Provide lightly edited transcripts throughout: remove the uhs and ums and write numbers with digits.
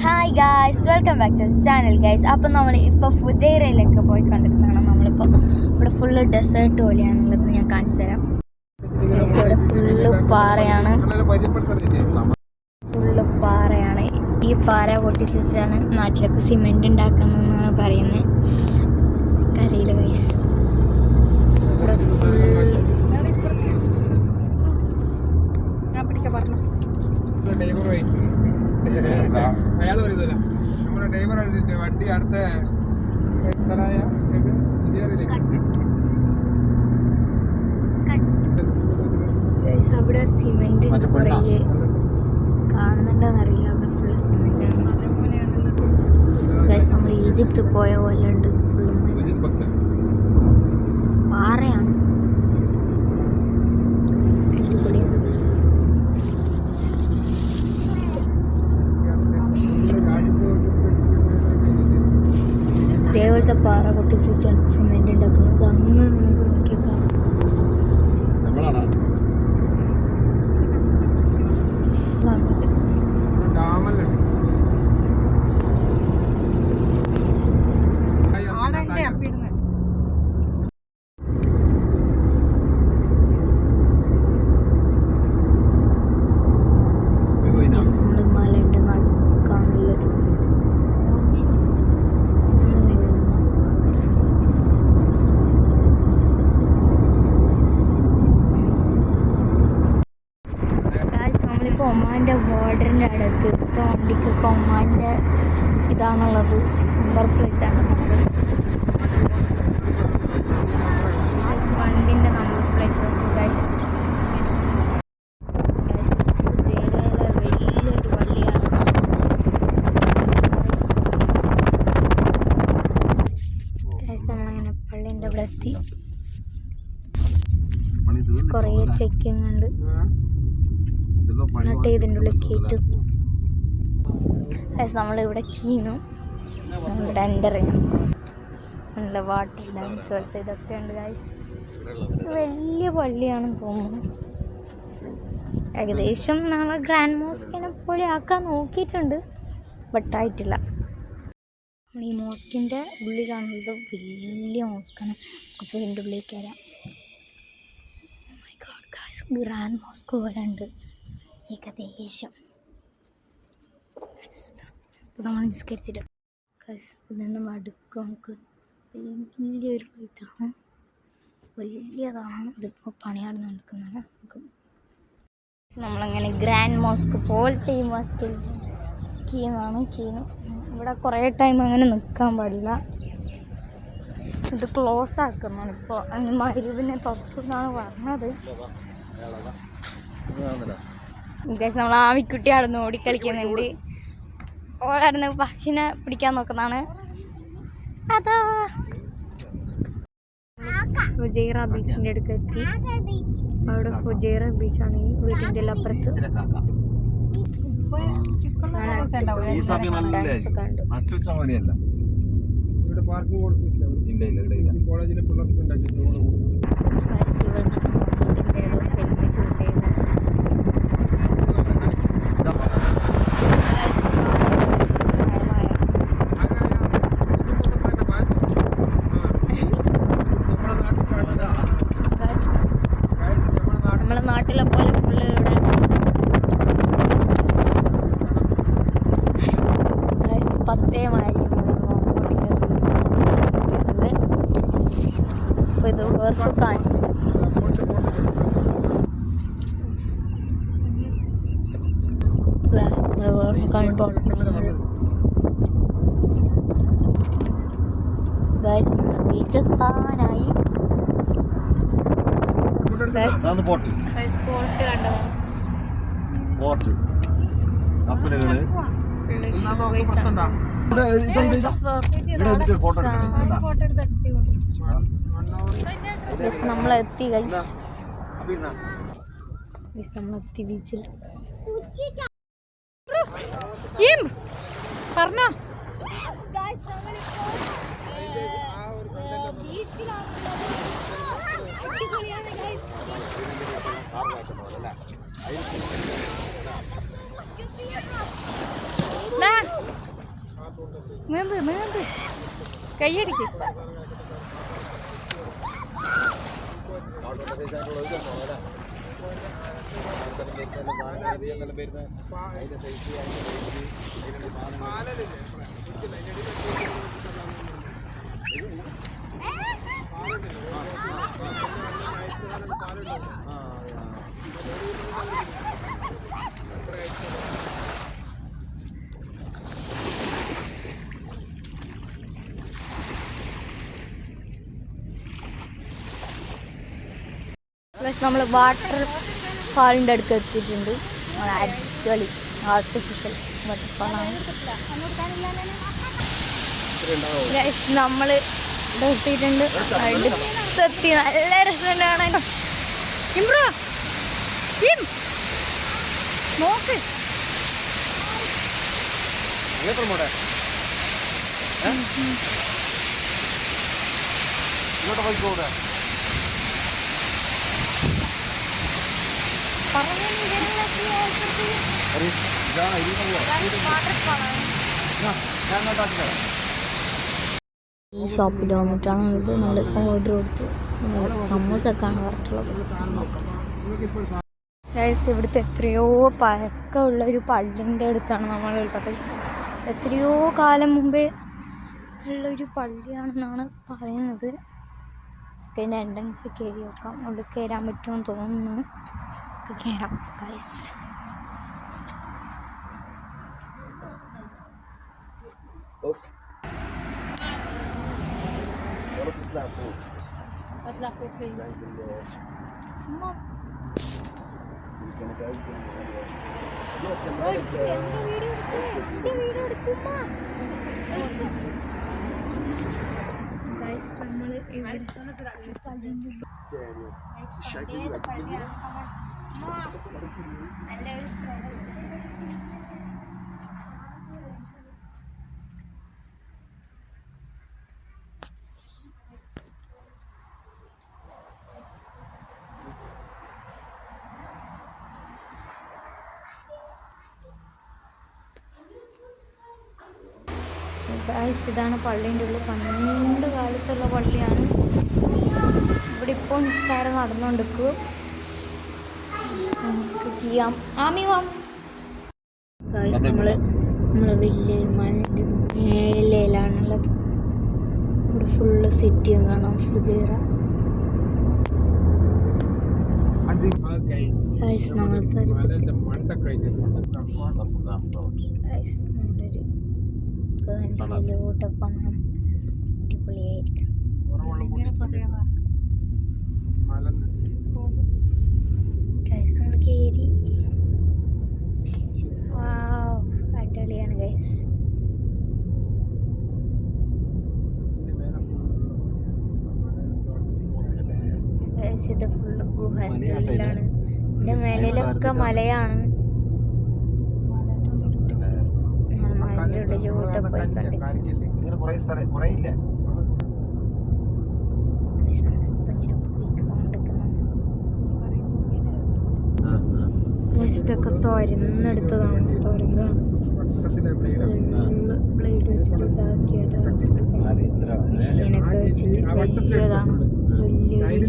Hi guys, welcome back to channel guys. അപ്പം നമ്മൾ ഇപ്പോൾ ഫുജൈറയിലേക്ക് പോയിക്കൊണ്ടിരിക്കുന്നതാണ്. നമ്മളിപ്പോൾ ഇവിടെ ഫുള്ള് ഡെസേർട്ട് പോലെയാണുള്ളത്. ഞാൻ കാണിച്ചു തരാം ഗായ്സ്. ഇവിടെ ഫുള്ള് പാറയാണ്, ഈ പാറ പൊട്ടിച്ചാണ് നാട്ടിലൊക്കെ സിമെൻറ്റ് ഉണ്ടാക്കുന്നതെന്നാണ് പറയുന്നത്. കരയിൽ ഗായ്സ് ഇവിടെ ഫുള്ള് അയാൾ പറയുന്നില്ല നമ്മുടെ ഡ്രൈവർ വണ്ടി അടുത്ത അവിടെ സിമെന്റ് കുറേ കാണുന്നുണ്ടോന്നറിയില്ല. അവിടെ ഫുള്ള് സിമെന്റ് ആണ്. നമ്മൾ ഈജിപ്ത് പോയ പോലെ ഉണ്ട്. ഫുള്ള് പാറയാണ്. അടിപൊളിയാണ്. ഇതേപോലത്തെ പാറ പൊട്ടിച്ചിട്ടാണ് സിമെന്റ് ഉണ്ടാക്കുന്നത്. അങ്ങ് നോക്കിയേക്കാം. മലന്റെ നടുക്കാണുള്ളത്. നമ്മളിപ്പോൾ ഒമാൻ്റെ ബോർഡറിൻ്റെ അടുത്ത്. ഇപ്പോൾ വണ്ടിക്കൊക്കെ ഒമാൻ്റെ ഇതാണുള്ളത്, നമ്പർ പ്ലേറ്റ് ആണ് നമുക്ക്. വണ്ടിൻ്റെ നമ്പർ പ്ലേറ്റ് നോക്കി ഗൈസ്. ഫുജൈറയിലെ വലിയൊരു പള്ളിയാണ്. നമ്മളങ്ങനെ പള്ളീൻ്റെ അവിടെ എത്തി. കുറേ ചെക്കിങ് ഉണ്ട്. എന്നിട്ട് ഇതിൻ്റെ ഉള്ളിൽ കയറ്റും. നമ്മളിവിടെ കീനും നമ്മളിവിടെ എൻ്റർ ചെയ്യണം. നല്ല വാട്ടർ ഡാൻസ് പോലത്തെ ഇതൊക്കെ ഉണ്ട് ഗൈസ്. വലിയ പള്ളിയാണെന്ന് തോന്നുന്നു. ഏകദേശം നാളെ ഗ്രാൻഡ് മോസ്കിനെ പോലെ ആക്കാൻ നോക്കിയിട്ടുണ്ട്, ബട്ട് ആയിട്ടില്ല. നമ്മൾ ഈ മോസ്കിൻ്റെ ഉള്ളിലാണുള്ളത്. വലിയ മോസ്കാണ്. അപ്പോൾ ഇതിൻ്റെ ഉള്ളിൽ കയറാം. Oh my god guys, grand mosque പോലെ ഉണ്ട് ഏകദേശം. അപ്പോൾ നമ്മൾ നിസ്കരിച്ചിട്ട് ഗൈസ് ഇതൊന്ന് മടുക്കും. നമുക്ക് വലിയൊരു പ്ലേറ്റാണ്, വലിയതാണ്. ഇതിപ്പോൾ പണിയാണ് നടക്കുന്നതാണ്. നമ്മളങ്ങനെ ഗ്രാൻഡ് മോസ്ക് പോലത്തെ ഈ മോസ്കിൽ കീനാണ്. ഇവിടെ കുറേ ടൈം അങ്ങനെ നിൽക്കാൻ പാടില്ല. ഇത് ക്ലോസ് ആക്കുന്നതാണ് ഇപ്പോൾ. അതിന് മഗ്‌രിബിനെ തൊട്ടെന്നാണ് പറഞ്ഞത്. നമ്മൾ ആമിക്കുട്ടി അവിടെ ഓടിക്കളിക്കുന്നുണ്ട്. ഓടാടുന്ന് പക്ഷിനെ പിടിക്കാൻ നോക്കുന്നതാണ്. അതാ ഫുജൈറ ബീച്ചിൻ്റെ അടുത്ത് എത്തി. അവിടെ ഫുജൈറ ബീച്ചാണ് ഈ വീടിൻ്റെ എല്ലാം അപ്പുറത്ത്. നമ്മളെ നാട്ടിലെ പോലെ ഫുള്ള് ഇവിടെ പത്തേമാരി ഇത് വേർഫുക്കാൻ. ഗൈസ് നമ്മൾ ബീച്ചെത്താനായി. നമ്മളെത്തി ഗൈസ്. നമ്മളെത്തി ബീച്ചിൽ. പറഞ്ഞോ ബീച്ചിലാണ്. നീന്ത് കൈയടിക്ക്. നമ്മൾ വാട്ടർ ഫാളിൻ്റെ അടുത്ത് എത്തിയിട്ടുണ്ട്. അടിപൊളി ആർട്ടിഫിഷ്യൽ വാട്ടർഫാളാണ്. നമ്മൾ എത്തിയിട്ടുണ്ട്. അടുത്തെത്തി. നല്ല രസമുണ്ട് കാണാൻ. നോക്ക് ഈ ഷോപ്പിൽ വന്നിട്ടാണുള്ളത്. നമ്മൾ ഓർഡർ കൊടുത്തു. സമൂസൊക്കെയാണ് പറഞ്ഞിട്ടുള്ളത്. ഇവിടുത്തെ എത്രയോ പഴക്കമുള്ള ഒരു പള്ളിൻ്റെ അടുത്താണ് നമ്മളുള്ളത്. എത്രയോ കാലം മുമ്പേ ഉള്ളൊരു പള്ളിയാണെന്നാണ് പറയുന്നത്. പിന്നെ എൻട്രൻസ് കയറി നോക്കാം. ഉള്ളിൽ കയറാൻ പറ്റുമെന്ന് തോന്നുന്നു. കയറാം ഗൈസ്. اطلع فوق فين؟ ഇതാണ് പള്ളീൻ്റെ ഉള്ളിൽ. പണ്ട് കാലത്തുള്ള പള്ളിയാണ്. ഇവിടെ ഇപ്പോൾ നിസ്കാരം നടന്നുകൊണ്ടിരിക്കും. നമ്മളെ വലിയൊരു മലൻ്റെ മേലെയിലാണുള്ളത്. ഇവിടെ ഫുള്ള് സിറ്റിയും കാണാം. ഫുജൈറ ോട്ടൊപ്പം അടിപൊളിയായിരിക്കും. നമ്മൾ കയറി. അടിപൊളിയാണ് ഗൈസ്. ഇത് ഫുള്ള് ഗുഹൻ്റെ ഉള്ളിലാണ്. ഇതിൻ്റെ മേലിലൊക്കെ മലയാണ്. മലൻ്റെ ഉള്ളിലൂടെ പോയി കണ്ടിരിക്കും. ഇങ്ങനെ പോയിക്കൊണ്ടിരിക്കുന്നു. ഇതൊക്കെ തുരന്നെടുത്തതാണ്. തുരങ്കാണ്. ബ്ലേഡ് വെച്ചിട്ട് ഇതാക്കിയിട്ട് മെഷീനൊക്കെ വെച്ചിട്ട് വലിയതാണ്. വലിയൊരു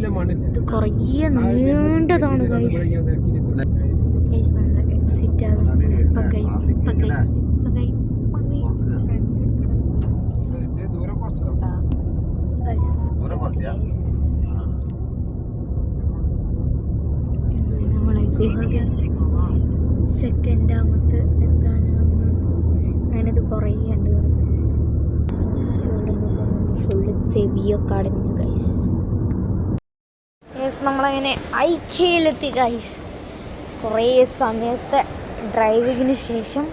ഇത് കുറേ നീണ്ടതാണ് ഗൈസ്. നമ്മൾ എക്സിറ്റ് ആകുന്നത്. സെക്കൻഡാമത്തെ എത്താനാണ്. ഞാനിത് കുറേ ഉണ്ട്. ഇവിടെ നിന്ന് പോകുമ്പോൾ ഫുള്ള് ചെവിയൊക്കെ അടഞ്ഞു ഗൈസ്. നമ്മളങ്ങനെ ഐക്യയിലെത്തി ഗൈസ്. കുറേ സമയത്തെ റൈഡിന് ശേഷം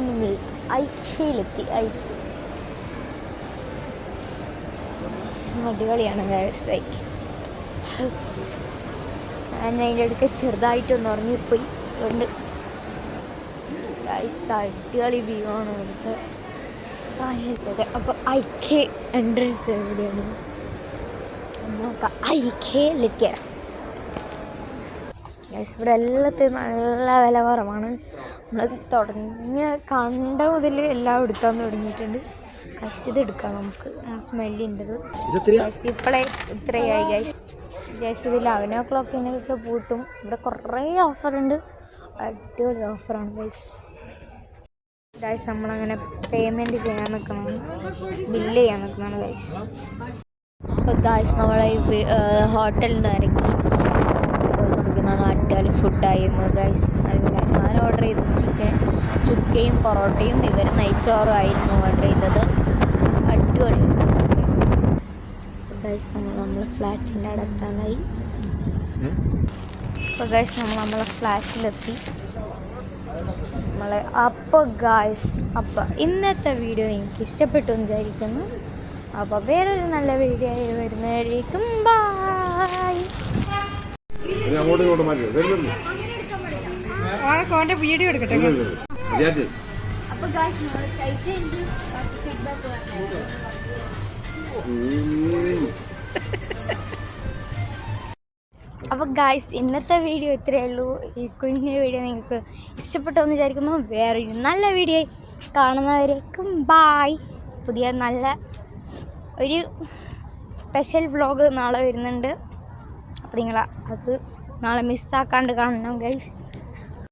നമ്മൾ ഐക്യയിലെത്തി. അടിപൊളിയാണ് ഗൈസ്. ഐക്യ ഞാൻ അതിൻ്റെ അടുക്ക് ചെറുതായിട്ടൊന്ന് ഉറങ്ങിപ്പോയി. അതുകൊണ്ട് ഗൈസ് അടിപൊളി വ്യൂ ആണ് ഇവിടുത്തെ. അപ്പോൾ ഐക്യ എൻട്രൻസ് എവിടെയാണ് നോക്കാം. ഐക്യയിലെത്തിയ ഗൈസ് ഇവിടെ എല്ലാത്തിനും നല്ല വില കുറവാണ്. നമ്മൾ കണ്ട മുതൽ എല്ലാം എടുക്കാൻ തുടങ്ങിയിട്ടുണ്ട്. ഗൈസ് ഇത് എടുക്കാം നമുക്ക്. സ്മെല്ലിൻ്റെത് ഗൈസ് ഇപ്പോഴേ ഇത്രയായി ഗൈസ്. ഗൈസ് ഇത് 11 o'clock പൂട്ടും. ഇവിടെ കുറേ ഓഫറുണ്ട്. അടിപൊളി ഓഫറാണ് ഗൈസ്. ഗൈസ് നമ്മളങ്ങനെ പേയ്മെൻറ്റ് ചെയ്യാൻ നിൽക്കണം, ബില്ല് ചെയ്യാൻ നിൽക്കണം ഗൈസ്. അപ്പോൾ ഗൈസ് നമ്മളെ ഈ ഹോട്ടലിൽ നിന്ന് ഇറങ്ങി പോയി കൊടുക്കുന്നതാണ്. അടിപൊളി ഫുഡായിരുന്നു ഗൈസ്. നല്ല ഞാൻ ഓർഡർ ചെയ്തത് ചുക്കയും പൊറോട്ടയും, ഇവർ നെയ്ച്ചോറും ആയിരുന്നു ഓർഡർ ചെയ്തത്. അടിപൊളി ഗൈസ്. ഗൈസ് നമ്മൾ ഫ്ലാറ്റിൻ്റെ അടുത്താനായി. അപ്പോൾ ഗൈസ് നമ്മളെ ഫ്ലാറ്റിലെത്തി. അപ്പോൾ ഗൈസ് ഇന്നത്തെ വീഡിയോ എനിക്ക് ഇഷ്ടപ്പെട്ടു എന്ന് വിചാരിക്കുന്നു. അപ്പോൾ വേറൊരു നല്ല വീഡിയോ ആയി വരുന്നതായിരിക്കും. ബൈ. വീഡിയോ എടുക്കട്ടെ. അപ്പോൾ ഗൈസ് നമ്മൾ കഴിച്ചതിൻ്റെ ഫീഡ്ബാക്ക് പറഞ്ഞു. അപ്പോൾ ഗായ്സ് ഇന്നത്തെ വീഡിയോ ഇത്രയേ ഉള്ളൂ. ഈ കുഞ്ഞു വീഡിയോ നിങ്ങൾക്ക് ഇഷ്ടപ്പെട്ടെന്ന് വിചാരിക്കുന്നു. വേറൊരു നല്ല വീഡിയോ കാണുന്നവരേക്കും ബായ്. പുതിയ നല്ല ഒരു സ്പെഷ്യൽ വ്ളോഗ് നാളെ വരുന്നുണ്ട്. അപ്പോൾ നിങ്ങൾ അത് നാളെ മിസ്സാക്കാണ്ട് കാണണം ഗൈസ്.